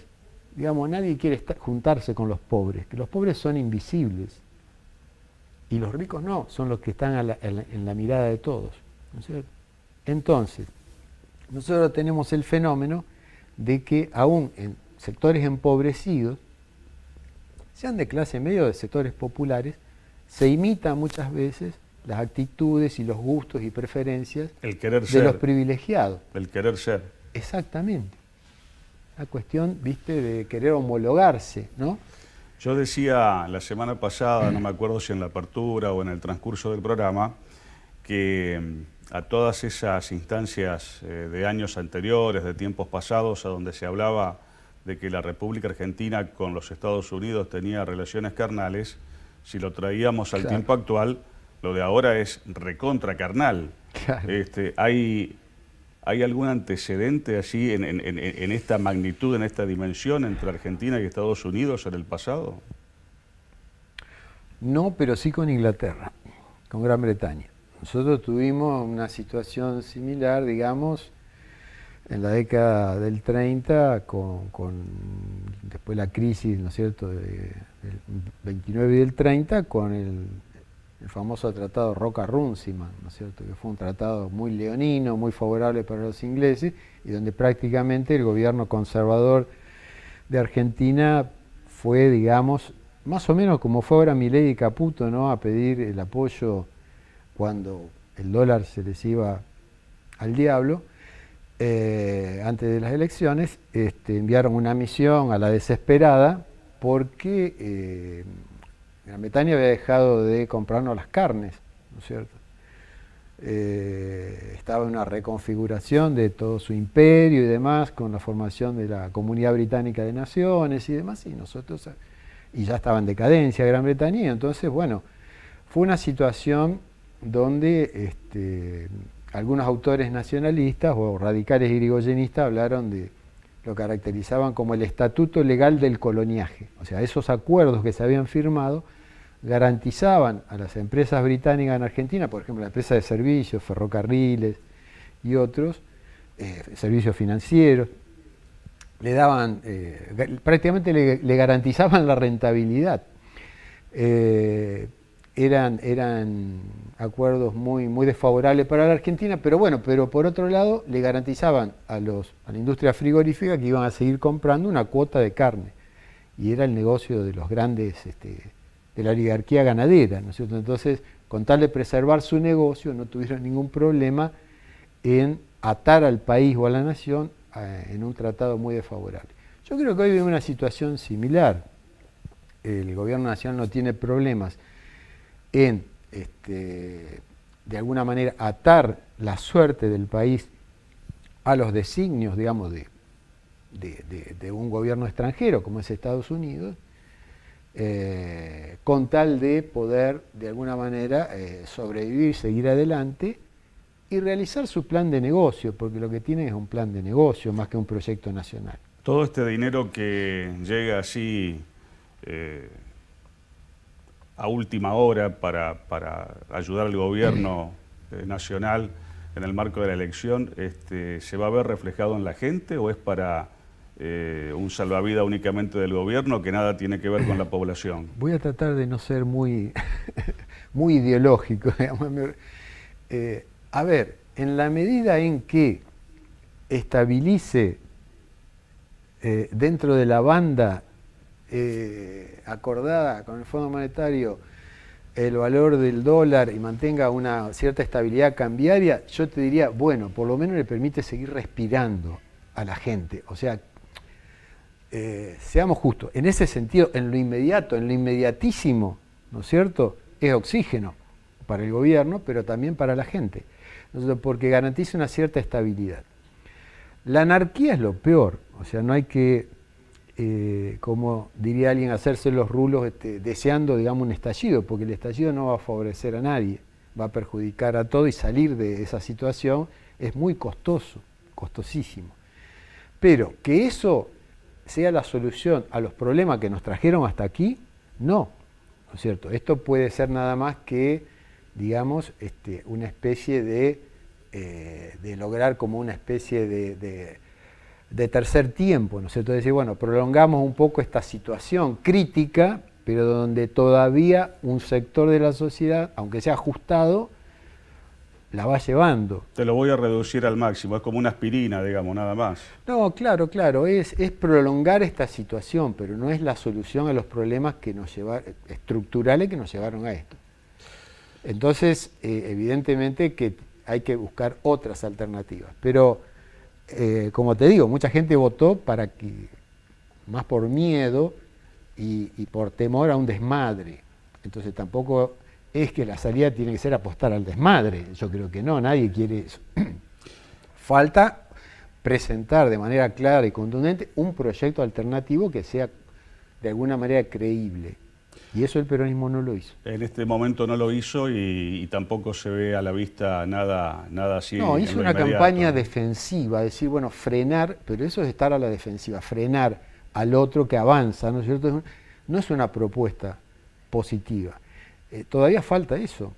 digamos, nadie quiere juntarse con los pobres, que los pobres son invisibles. Y los ricos no, son los que están en la mirada de todos, ¿no es cierto? Entonces, nosotros tenemos el fenómeno de que aún en sectores empobrecidos, sean de clase media o de sectores populares, se imitan muchas veces las actitudes y los gustos y preferencias de los privilegiados. El querer ser. Exactamente. La cuestión, viste, de querer homologarse, ¿no? Yo decía la semana pasada, no me acuerdo si en la apertura o en el transcurso del programa, que a todas esas instancias de años anteriores, de tiempos pasados, a donde se hablaba de que la República Argentina con los Estados Unidos tenía relaciones carnales, si lo traíamos al tiempo actual, lo de ahora es recontra carnal. Claro. ¿Hay algún antecedente así en esta magnitud, en esta dimensión entre Argentina y Estados Unidos en el pasado? No, pero sí con Inglaterra, con Gran Bretaña. Nosotros tuvimos una situación similar, digamos, en la década del 30, después la crisis, ¿no es cierto?, del 29 y del 30, con el famoso tratado Roca-Runciman, ¿no es cierto?, que fue un tratado muy leonino, muy favorable para los ingleses, y donde prácticamente el gobierno conservador de Argentina fue, digamos, más o menos como fue ahora Milei y Caputo, ¿no?, a pedir el apoyo cuando el dólar se les iba al diablo. Antes de las elecciones, enviaron una misión a la desesperada porque Gran Bretaña había dejado de comprarnos las carnes, ¿no es cierto? Estaba en una reconfiguración de todo su imperio y demás, con la formación de la Comunidad Británica de Naciones y demás, y ya estaba en decadencia Gran Bretaña, y entonces, bueno, fue una situación donde algunos autores nacionalistas o radicales irigoyenistas hablaron de, lo caracterizaban como el estatuto legal del coloniaje. O sea, esos acuerdos que se habían firmado garantizaban a las empresas británicas en Argentina, por ejemplo, la empresa de servicios, ferrocarriles y otros, servicios financieros, le daban, prácticamente le garantizaban la rentabilidad. Eran acuerdos muy desfavorables para la Argentina, pero bueno, pero por otro lado le garantizaban a la industria frigorífica que iban a seguir comprando una cuota de carne, y era el negocio de los grandes, de la oligarquía ganadera, ¿no es cierto? Entonces, con tal de preservar su negocio, no tuvieron ningún problema en atar al país o a la nación en un tratado muy desfavorable. Yo creo que hoy vivimos una situación similar. El gobierno nacional no tiene problemas en, de alguna manera, atar la suerte del país a los designios, digamos, de un gobierno extranjero, como es Estados Unidos, con tal de poder, de alguna manera, sobrevivir, seguir adelante y realizar su plan de negocio, porque lo que tienen es un plan de negocio más que un proyecto nacional. Todo este dinero que llega así a última hora para ayudar al gobierno nacional en el marco de la elección, ¿se va a ver reflejado en la gente o es para un salvavidas únicamente del gobierno que nada tiene que ver con la población? Voy a tratar de no ser muy ideológico. A ver, en la medida en que estabilice dentro de la banda acordada con el Fondo Monetario el valor del dólar y mantenga una cierta estabilidad cambiaria, yo te diría, bueno, por lo menos le permite seguir respirando a la gente. O sea, seamos justos, en ese sentido, en lo inmediato, en lo inmediatísimo, ¿no es cierto?, es oxígeno, para el gobierno, pero también para la gente, porque garantiza una cierta estabilidad. La anarquía es lo peor, o sea, no hay que, como diría alguien, hacerse los rulos deseando, digamos, un estallido, porque el estallido no va a favorecer a nadie, va a perjudicar a todo, y salir de esa situación es muy costoso, costosísimo. Pero que eso sea la solución a los problemas que nos trajeron hasta aquí, no, ¿no es cierto? Esto puede ser nada más que, digamos, una especie de lograr como una especie de tercer tiempo, ¿no es cierto? Es decir, bueno, prolongamos un poco esta situación crítica, pero donde todavía un sector de la sociedad, aunque sea ajustado, la va llevando. Te lo voy a reducir al máximo, es como una aspirina, digamos, nada más. No, claro, es prolongar esta situación, pero no es la solución a los problemas que nos estructurales que nos llevaron a esto. Entonces, evidentemente que hay que buscar otras alternativas. Pero, como te digo, mucha gente votó para que, más por miedo y por temor a un desmadre. Entonces tampoco es que la salida tiene que ser apostar al desmadre. Yo creo que no, nadie quiere eso. Falta presentar de manera clara y contundente un proyecto alternativo que sea de alguna manera creíble. Y eso el peronismo no lo hizo. En este momento no lo hizo y tampoco se ve a la vista nada así. No, hizo una campaña defensiva, decir, bueno, frenar, pero eso es estar a la defensiva, frenar al otro que avanza, ¿no es cierto? No es una propuesta positiva. Todavía falta eso.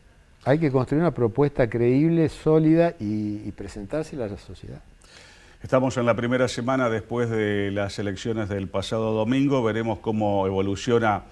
Hay que construir una propuesta creíble, sólida y presentársela a la sociedad. Estamos en la primera semana después de las elecciones del pasado domingo. Veremos cómo evoluciona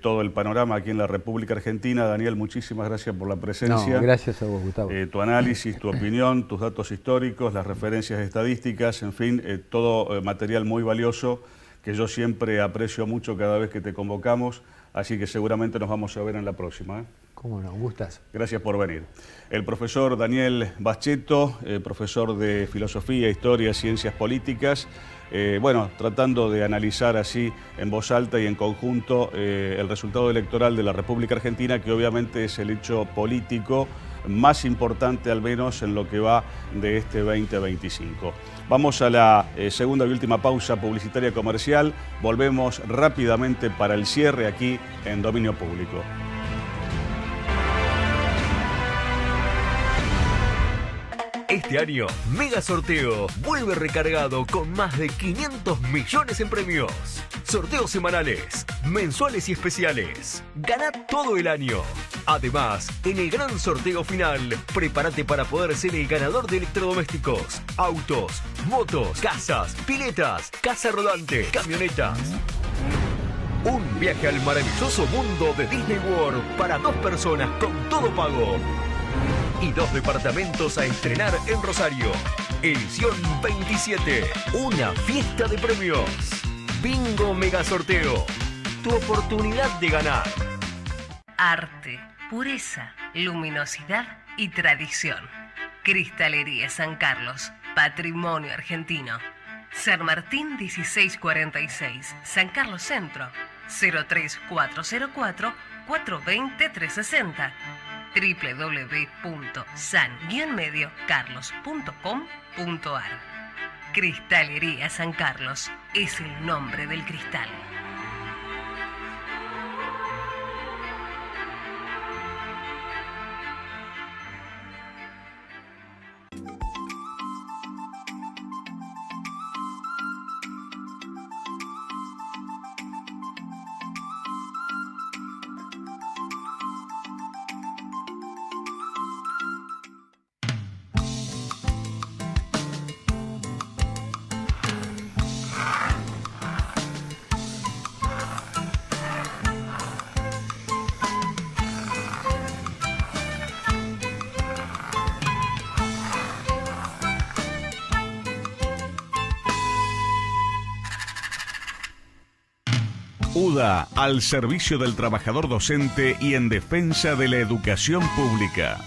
todo el panorama aquí en la República Argentina. Daniel, muchísimas gracias por la presencia. No, gracias a vos, Gustavo. Tu análisis, tu opinión, tus datos históricos, las referencias estadísticas, en fin, todo material muy valioso que yo siempre aprecio mucho cada vez que te convocamos. Así que seguramente nos vamos a ver en la próxima. Cómo no, gustas. Gracias por venir. El profesor Daniel Baschetto, profesor de Filosofía, Historia, Ciencias Políticas, bueno, tratando de analizar así en voz alta y en conjunto el resultado electoral de la República Argentina, que obviamente es el hecho político más importante, al menos en lo que va de este 2025. Vamos a la segunda y última pausa publicitaria comercial. Volvemos rápidamente para el cierre aquí en Dominio Público. Este año, Mega Sorteo vuelve recargado con más de 500 millones en premios. Sorteos semanales, mensuales y especiales. Gana todo el año. Además, en el gran sorteo final, prepárate para poder ser el ganador de electrodomésticos, autos, motos, casas, piletas, casa rodante, camionetas. Un viaje al maravilloso mundo de Disney World para 2 personas con todo pago. Y 2 departamentos a estrenar en Rosario. Edición 27. Una fiesta de premios. Bingo Mega Sorteo. Tu oportunidad de ganar. Arte, pureza, luminosidad y tradición. Cristalería San Carlos, patrimonio argentino. San Martín 1646, San Carlos Centro, 03404 420 360. www.san-mediocarlos.com.ar. Cristalería San Carlos es el nombre del cristal. UDA, al servicio del trabajador docente y en defensa de la educación pública.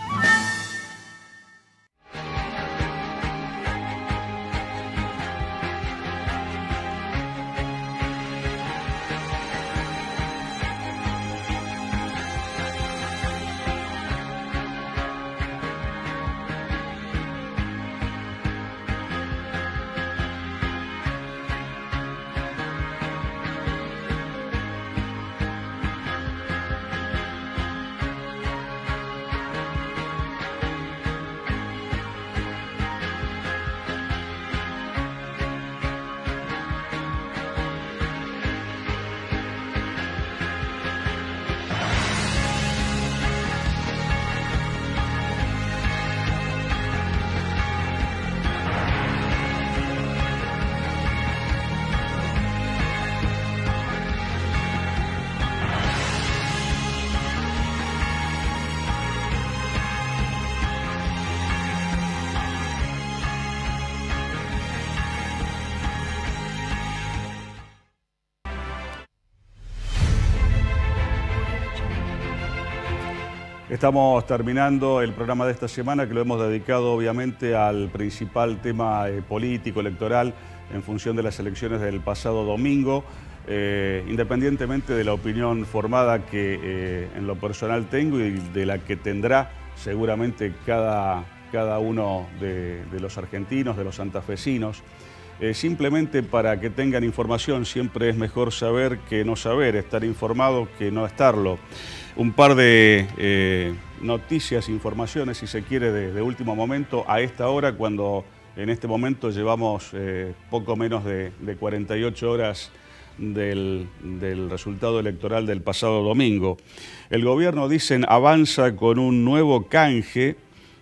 Estamos terminando el programa de esta semana, que lo hemos dedicado obviamente al principal tema político, electoral, en función de las elecciones del pasado domingo. Independientemente de la opinión formada que en lo personal tengo y de la que tendrá seguramente cada uno de los argentinos, de los santafesinos, simplemente para que tengan información. Siempre es mejor saber que no saber, estar informado que no estarlo. Un par de noticias, informaciones, si se quiere, de último momento, a esta hora, cuando en este momento llevamos poco menos de 48 horas del resultado electoral del pasado domingo. El gobierno, dicen, avanza con un nuevo canje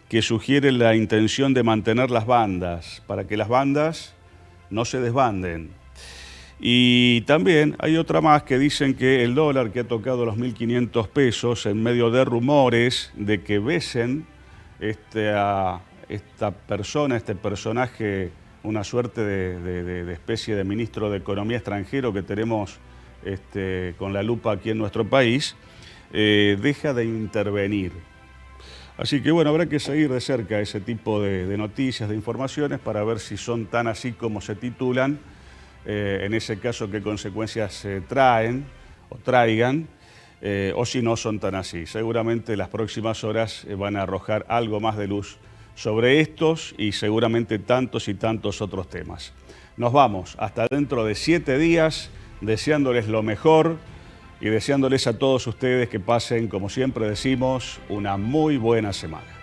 que sugiere la intención de mantener las bandas, para que las bandas no se desbanden. Y también hay otra más que dicen que el dólar, que ha tocado los 1.500 pesos en medio de rumores de que Besen, esta persona, este personaje, una suerte de especie de ministro de Economía extranjero que tenemos con la lupa aquí en nuestro país, deja de intervenir. Así que bueno, habrá que seguir de cerca ese tipo de noticias, de informaciones, para ver si son tan así como se titulan, en ese caso qué consecuencias traen o traigan, o si no son tan así. Seguramente las próximas horas van a arrojar algo más de luz sobre estos y seguramente tantos y tantos otros temas. Nos vamos hasta dentro de 7 días, deseándoles lo mejor y deseándoles a todos ustedes que pasen, como siempre decimos, una muy buena semana.